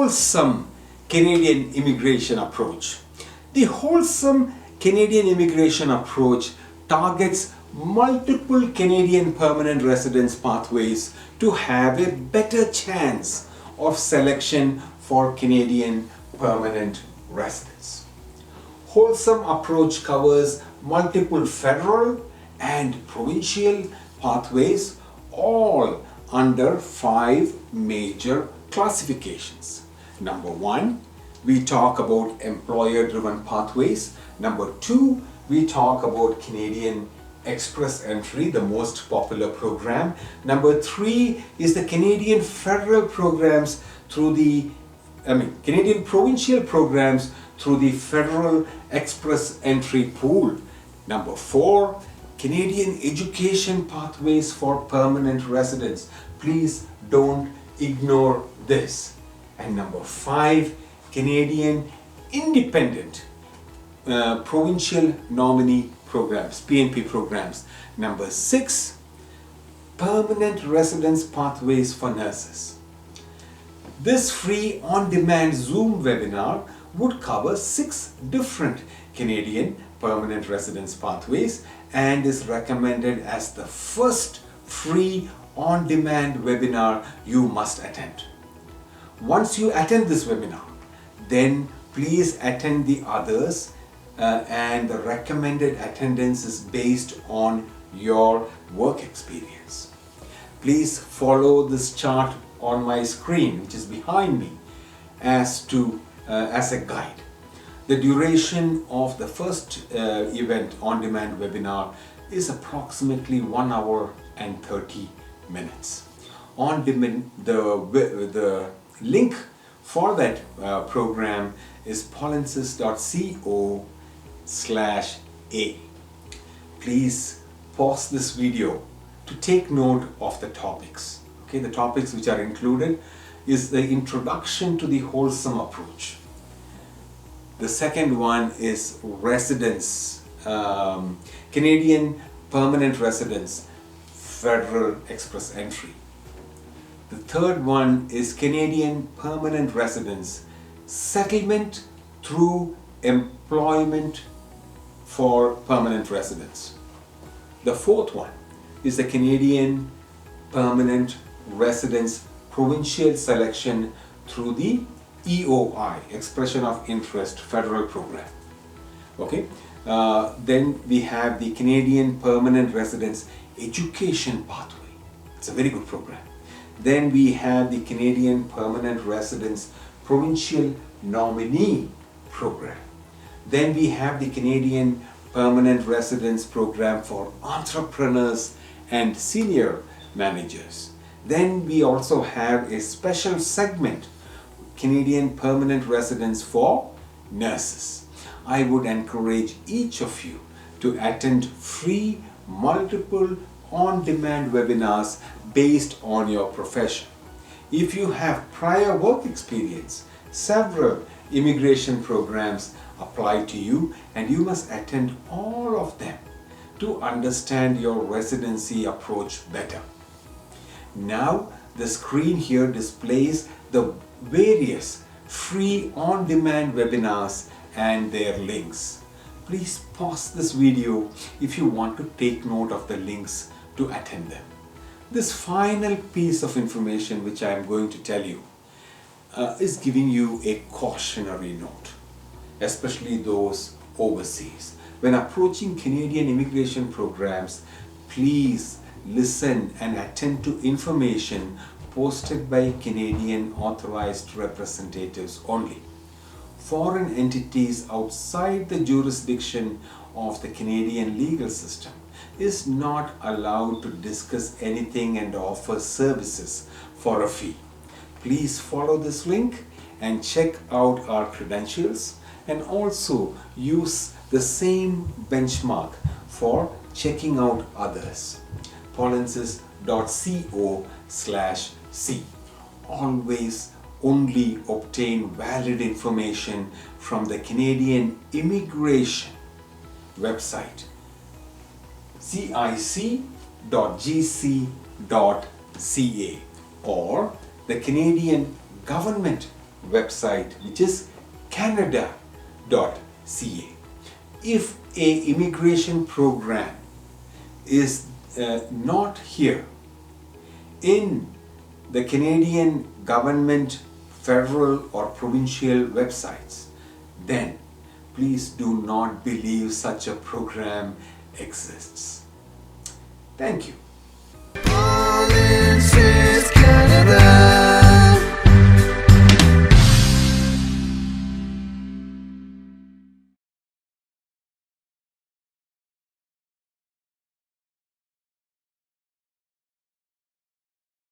Wholesome Canadian Immigration Approach. The Wholesome Canadian Immigration Approach targets multiple Canadian permanent residence pathways to have a better chance of selection for Canadian permanent residence. Wholesome Approach covers multiple federal and provincial pathways, all under 5 major classifications. Number 1, we talk about employer-driven pathways. Number 2, we talk about Canadian Express Entry, the most popular program. Number 3 is the Canadian federal programs through the Canadian provincial programs through the Federal Express Entry pool. Number 4, Canadian education pathways for permanent residents. Please don't ignore this. And number 5, Canadian independent provincial nominee programs, PNP programs. Number 6, permanent residence pathways for nurses. This free on-demand Zoom webinar would cover 6 different Canadian permanent residence pathways and is recommended as the first free on-demand webinar you must attend. Once you attend this webinar, then please attend the others and the recommended attendance is based on your work experience. Please follow this chart on my screen, which is behind me, as a guide. The duration of the first event on-demand webinar is approximately 1 hour and 30 minutes. On-demand, the link for that program is paulinsis.co/a. Please pause this video to take note of the topics. Okay, the topics which are included is the introduction to the Wholesome Approach. The second one is residence, Canadian permanent residence, Federal Express Entry. The third one is Canadian permanent residence, settlement through employment for permanent residents. The fourth one is the Canadian permanent residence provincial selection through the EOI, Expression of Interest Federal Program. Okay. Then we have the Canadian Permanent Residence Education Pathway. It's a very good program. Then we have the Canadian Permanent Residence Provincial Nominee Program. Then we have the Canadian Permanent Residence Program for Entrepreneurs and Senior Managers. Then we also have a special segment, Canadian Permanent Residence for Nurses. I would encourage each of you to attend free multiple on-demand webinars based on your profession. If you have prior work experience, several immigration programs apply to you and you must attend all of them to understand your residency approach better. Now the screen here displays the various free on-demand webinars and their links. Please pause this video if you want to take note of the links to attend them. This final piece of information which I am going to tell you is giving you a cautionary note, especially those overseas. When approaching Canadian immigration programs, please listen and attend to information posted by Canadian authorized representatives only. Foreign entities outside the jurisdiction of the Canadian legal system is not allowed to discuss anything and offer services for a fee. Please follow this link and check out our credentials and also use the same benchmark for checking out others. paulinsis.co/c. Always only obtain valid information from the Canadian immigration website, cic.gc.ca, or the Canadian government website, which is canada.ca. If a immigration program is not here in the Canadian government, federal or provincial websites, then please do not believe such a program exists. Thank you.